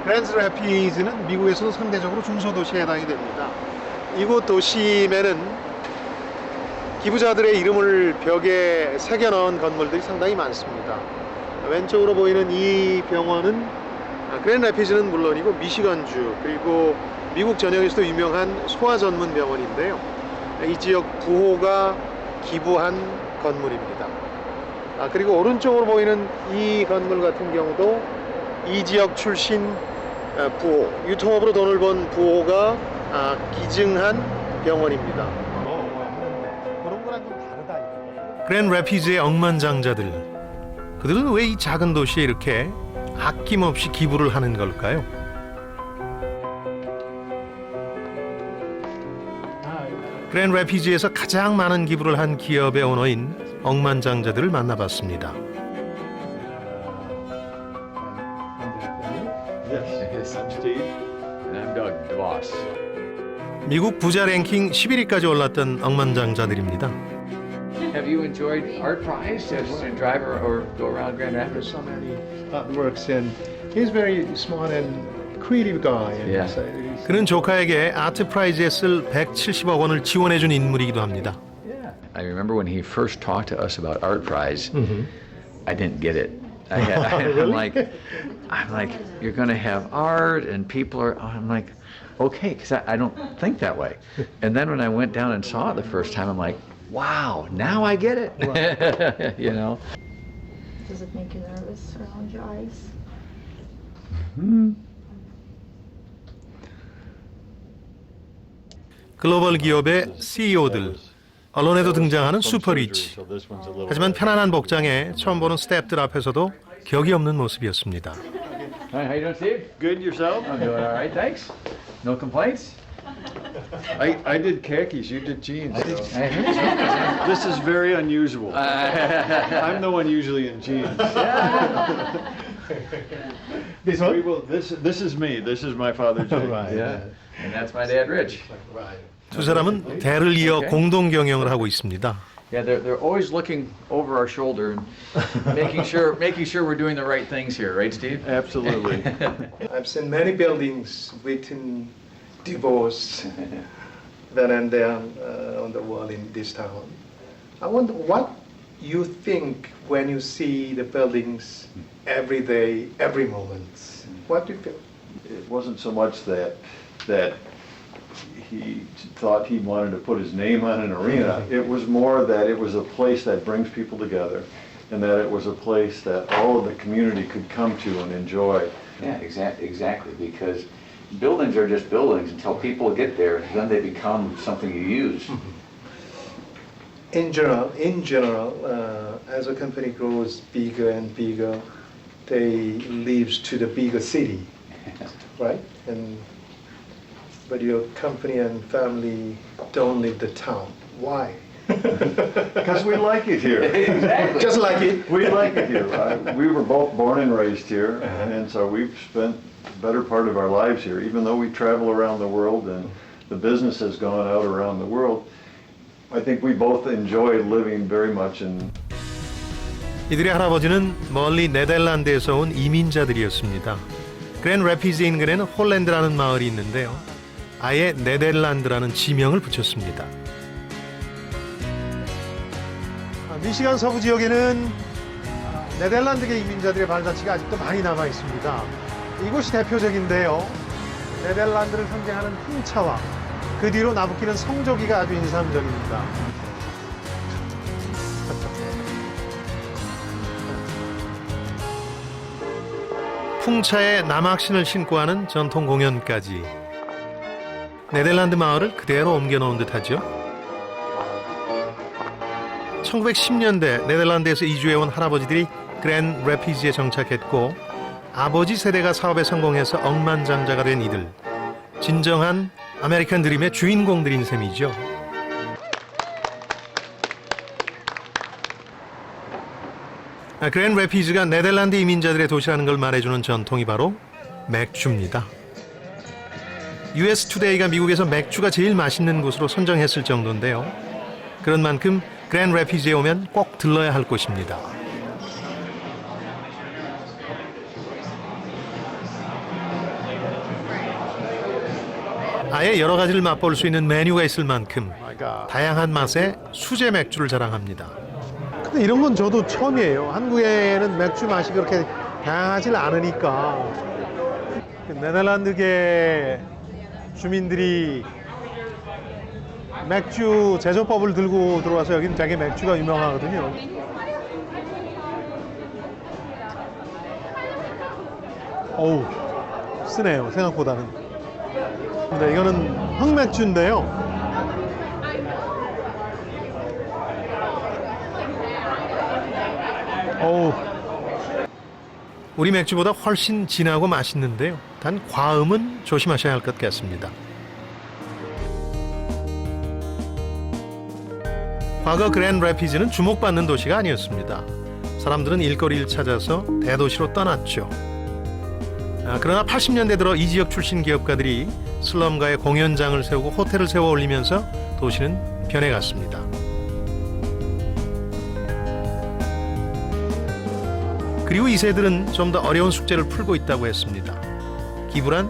그랜드 래피즈는 미국에서도 상대적으로 중소도시에 해당이 됩니다. 이곳 도심에는 기부자들의 이름을 벽에 새겨넣은 건물들이 상당히 많습니다. 왼쪽으로 보이는 이 병원은 그랜드 래피즈는 물론이고 미시건주 그리고 미국 전역에서도 유명한 소아 전문 병원인데요. 이 지역 부호가 기부한 건물입니다. 그리고 오른쪽으로 보이는 이 건물 같은 경우도 이 지역 출신 부호, 유통업으로 돈을 번 부호가 기증한 병원입니다. 그런 거랑 좀 다르다. 그랜드 래피즈의 억만장자들, 그들은 왜 이 작은 도시에 이렇게 아낌없이 기부를 하는 걸까요? 그랜드 래피즈에서 가장 많은 기부를 한 기업의 오너인 억만장자들을 만나봤습니다. Yes, I'm Steve. And I'm Doug, the boss. 미국 부자 랭킹 11위까지 올랐던 억만장자들입니다. Have you enjoyed Art Prize as a driver or go around Grand Rapids? So many artworks and he's very smart and creative guy. Yeah. 그는 조카에게 아트 프라이즈에 쓸 170억 원을 지원해준 인물이기도 합니다. Yeah. I remember when he first talked to us about Art Prize, I didn't get it. I'm like, you're going to have art and people are. I'm like, okay, because I don't think that way. And then when I went down and saw it the first time, I'm like, wow, now I get it. You know. Does it make you nervous around your eyes? 글로벌 기업의 CEO들, 언론에도 등장하는 슈퍼리치. 하지만 편안한 복장에 처음 보는 스태프들 앞에서도 격이 없는 모습이었습니다. Hi, how you doing, Steve? Good, yourself? I'm doing all right, thanks. No complaints. I did khakis, you did jeans. I heard so. This is very unusual. I'm the one usually in jeans. This one? This is me. This is my father, Jake. Yeah, and that's my dad, Rich. 두 사람은 대를 이어 공동 경영을 하고 있습니다. Yeah, they're always looking over our shoulder and making sure we're doing the right things here, right, Steve? Absolutely. I've seen many buildings written divorce then and there on the wall in this town. I wonder what you think when you see the buildings every day, every moment. What do you feel? It wasn't so much that he thought he wanted to put his name on an arena. It was more that it was a place that brings people together and that it was a place that all of the community could come to and enjoy. Yeah, exactly, because buildings are just buildings until people get there, then they become something you use. In general, as a company grows bigger and bigger, they leaves to the bigger city, right? But your company and family don't leave the town. Why? Because we like it here. Exactly. Just like it. We like it here. We were both born and raised here, and so we've spent the better part of our lives here. Even though we travel around the world and the business has gone out around the world, I think we both enjoy living very much in. 이들의 할아버지는 멀리 네덜란드에서 온 이민자들이었습니다. 그랜드 래피즈 인근에는 홀랜드라는 마을이 있는데요. 아예 네덜란드라는 지명을 붙였습니다. 미시간 서부 지역에는 네덜란드계 이민자들의 발자취가 아직도 많이 남아 있습니다. 이곳이 대표적인데요. 네덜란드를 상징하는 풍차와 그 뒤로 나부끼는 성조기가 아주 인상적입니다. 풍차에 남학신을 신고 하는 전통 공연까지 네덜란드 마을을 그대로 옮겨놓은 듯하죠. 1910년대 네덜란드에서 이주해온 할아버지들이 그랜드 래피즈에 정착했고 아버지 세대가 사업에 성공해서 억만장자가 된 이들. 진정한 아메리칸 드림의 주인공들인 셈이죠. 그랜드 래피즈가 네덜란드 이민자들의 도시라는 걸 말해주는 전통이 바로 맥주입니다. US 투데이가 미국에서 맥주가 제일 맛있는 곳으로 선정했을 정도인데요. 그런 만큼 그랜드 래피즈에 오면 꼭 들러야 할 곳입니다. 아예 여러 가지를 맛볼 수 있는 메뉴가 있을 만큼 다양한 맛의 수제 맥주를 자랑합니다. 근데 이런 건 저도 처음이에요. 한국에는 맥주 맛이 그렇게 다양하지 않으니까. 네덜란드계 주민들이 맥주 제조법을 들고 들어와서 여기는 되게 맥주가 유명하거든요. 어우, 쓰네요, 생각보다는. 근데 이거는 흑맥주인데요. 어우, 우리 맥주보다 훨씬 진하고 맛있는데요. 단 과음은 조심하셔야 할 것 같습니다. 과거 그랜드 래피즈는 주목받는 도시가 아니었습니다. 사람들은 일거리를 찾아서 대도시로 떠났죠. 그러나 80년대 들어 이 지역 출신 기업가들이 슬럼가에 공연장을 세우고 호텔을 세워 올리면서 도시는 변해갔습니다. 그리고 이 세들은 좀 더 어려운 숙제를 풀고 있다고 했습니다. 기부란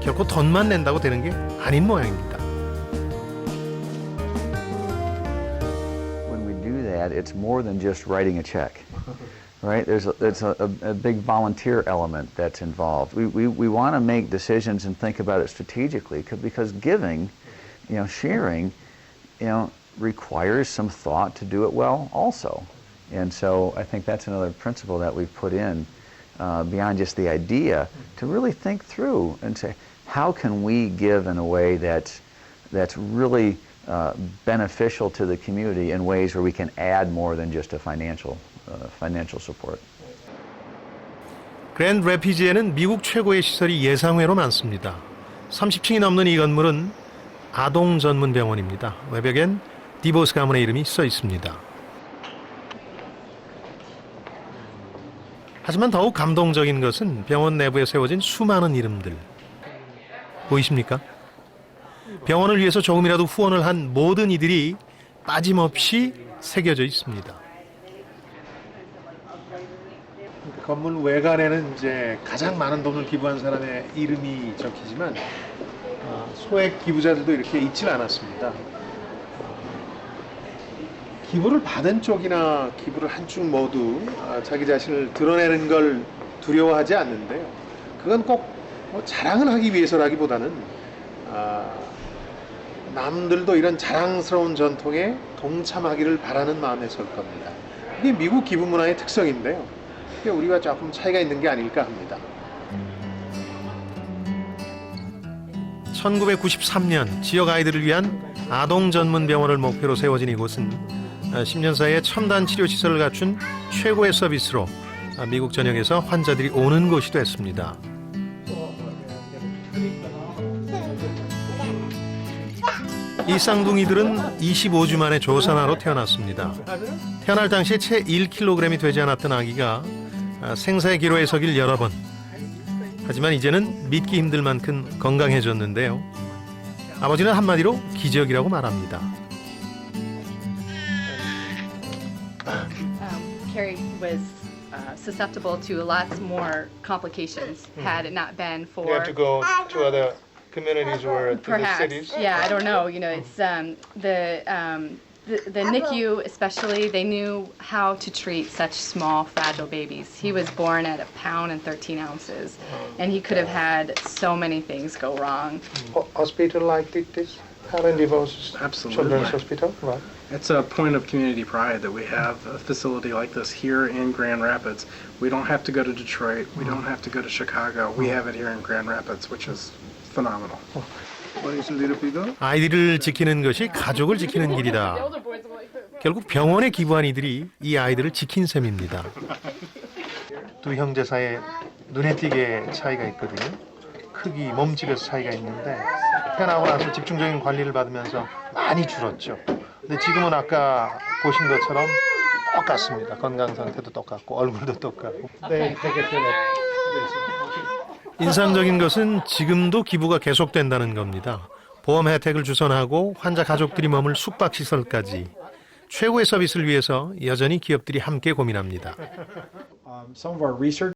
결코 돈만 낸다고 되는 게 아닌 모양입니다. When we do that, it's more than just writing a check, right? There's a big volunteer element that's involved. We want to make decisions and think about it strategically because giving, sharing, requires some thought to do it well also. And so I think that's another principle that we've put in beyond just the idea to really think through and say, how can we give in a way that's really beneficial to the community in ways where we can add more than just a financial support. 그랜드 래피즈에는 미국 최고의 시설이 예상외로 많습니다. 30층이 넘는 이 건물은 아동 전문 병원입니다. 외벽엔 디보스 가문의 이름이 써 있습니다. 하지만 더욱 감동적인 것은 병원 내부에 세워진 수많은 이름들. 보이십니까? 병원을 위해서 조금이라도 후원을 한 모든 이들이 빠짐없이 새겨져 있습니다. 건물 외관에는 이제 가장 많은 돈을 기부한 사람의 이름이 적히지만 소액 기부자들도 이렇게 있질 않았습니다. 기부를 받은 쪽이나 기부를 한 쪽 모두 자기 자신을 드러내는 걸 두려워하지 않는데요. 그건 꼭 뭐 자랑을 하기 위해서라기보다는 남들도 이런 자랑스러운 전통에 동참하기를 바라는 마음에 설 겁니다. 이게 미국 기부 문화의 특성인데요. 그게 우리가 조금 차이가 있는 게 아닐까 합니다. 1993년 지역 아이들을 위한 아동 전문 병원을 목표로 세워진 이곳은 10년 사이에 첨단 치료 시설을 갖춘 최고의 서비스로 미국 전역에서 환자들이 오는 곳이 됐습니다. 이 쌍둥이들은 25주 만에 조산아로 태어났습니다. 태어날 당시에 채 1kg이 되지 않았던 아기가 생사의 기로에 서길 여러 번. 하지만 이제는 믿기 힘들 만큼 건강해졌는데요. 아버지는 한마디로 기적이라고 말합니다. Carrie was susceptible to lots more complications had it not been for. You have to go to other communities or to Perhaps, the cities. yeah, I don't know. It's the NICU especially. They knew how to treat such small, fragile babies. He was born at 1 pound and 13 ounces, and he could have had so many things go wrong. Hospital like this, Helen DeVos Absolutely. Children's Hospital, right? It's a point of community pride that we have a facility like this here in Grand Rapids. We don't have to go to Detroit. We don't have to go to Chicago. We have it here in Grand Rapids, which is phenomenal. 아이들을 지키는 것이 가족을 지키는 길이다. 결국 병원에 기부한 이들이 이 아이들을 지킨 셈입니다. 두 형제 사이에 눈에 띄게 차이가 있거든요. 크기, 몸집에서 차이가 있는데 태어나고 나서 집중적인 관리를 받으면서 많이 줄었죠. 근데 지금은 아까 보신 것처럼 똑같습니다. 건강 상태도 똑같고 얼굴도 똑같고. 네, 되게 인상적인 것은 지금도 기부가 계속된다는 겁니다. 보험 혜택을 주선하고 환자 가족들이 머물 숙박시설까지 최고의 서비스를 위해서 여전히 기업들이 함께 고민합니다. Some of our research